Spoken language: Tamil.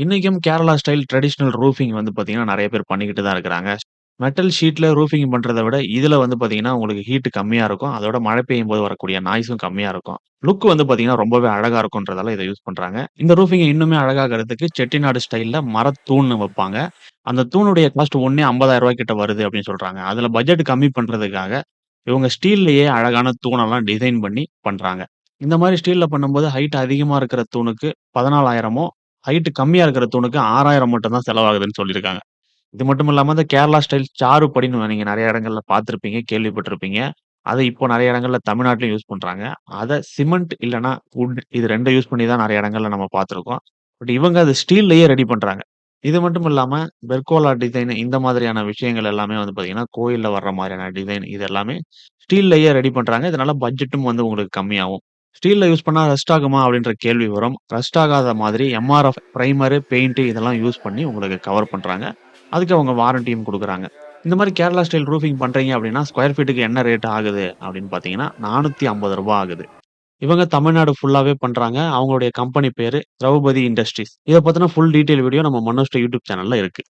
இன்னைக்கும் கேரளா ஸ்டைல் ட்ரெடிஷனல் ரூஃபிங் வந்து பார்த்தீங்கன்னா, நெறைய பேர் பண்ணிக்கிட்டு தான் இருக்கிறாங்க. மெட்டல் ஷீட்ல ரூஃபிங் பண்றத விட, இதுல வந்து பார்த்தீங்கன்னா, உங்களுக்கு ஹீட் கம்மியா இருக்கும். அதோட மழை பெய்யும்போது வரக்கூடிய நாய்ஸும் கம்மியா இருக்கும். லுக் வந்து பார்த்தீங்கன்னா, ரொம்பவே அழகா இருக்குன்றதால இத யூஸ் பண்றாங்க. இந்த ரூஃபிங்க இன்னுமே அழகாகறதுக்கு செட்டிநாடு ஸ்டைல்ல மரத்தூண் வைப்பாங்க. அந்த தூணுடைய காஸ்ட் ஒண்ணே ரூ. 50,000 கிட்ட வருது அப்படின்னு சொல்றாங்க. அதுல பட்ஜெட் கம்மி பண்றதுக்காக, இவங்க ஸ்டீல்லயே அழகான தூணெல்லாம் டிசைன் பண்ணி பண்றாங்க. இந்த மாரி ஸ்டீல்ல பண்ணும்போது ஹைட் அதிகமா இருக்கிற தூணுக்கு 14,000மோ ஹைட் கம்மியா இருக்கிற தூணுக்கு 6,000 மட்டும் தான் செலவாகுதுன்னு சொல்லியிருக்காங்க. இது மட்டும் இல்லாம இந்த கேரளா ஸ்டைல் சாறுபடின்னு நீங்க நெறைய இடங்கள்ல பார்த்திருப்பீங்க, கேள்விப்பட்டிருப்பீங்க. அத இப்போ நெறைய இடங்கள்ல தமிழ்நாட்டிலும் யூஸ் பண்றாங்க. அத சிமெண்ட் இல்லன்னா வுட் இது 2 யூஸ் பண்ணி தான் நெறைய இடங்கள்ல நம்ம பார்த்திருக்கோம். பட் இவங்க அத ஸ்டீல்லயே ரெடி பண்றாங்க. இது மட்டும் இல்லாம பெர்கோலா டிசைன் இந்த மாதிரியான விஷயங்கள் எல்லாமே வந்து பார்த்தீங்கன்னா, கோயில்ல வர்ற மாரியான டிசைன் இது எல்லாமே ஸ்டீல்லயே ரெடி பண்றாங்க. இதனால பட்ஜெட்டும் வந்து உங்களுக்கு கம்மியாகும். ஸ்டீல்ல யூஸ் பண்ணா ரஸ்ட் ஆகுமா? அப்படின்ற கேள்வி வரும். ரஸ்ட் ஆகாத மாதிரி எம்.ஆர்.எஃப் பிரைமரு, பெயிண்ட் இதெல்லாம் யூஸ் பண்ணி உங்களுக்கு கவர் பண்றாங்க. அதுக்கு அவங்க வாரண்டியும் குடுக்குறாங்க. இந்த மாரி கேரளா ஸ்டைல் ரூஃபிங் பண்றீங்க அப்படின்னா, ஸ்கொயர் ஃபீட்டுக்கு என்ன ரேட் ஆகுது அப்படின்னு பார்த்தீங்கன்னா, ரூ. 450 ஆகுது. இவங்க தமிழ்நாடு ஃபுல்லாவே பண்றாங்க. அவங்களுடைய கம்பெனி பேரு திரௌபதி இண்டஸ்ட்ரீஸ். இத பத்தின ஃபுல் டீட்டெயில் வீடியோ நம்ம மனோஜ்ட யூடியூப் சேனல்ல இருக்கு.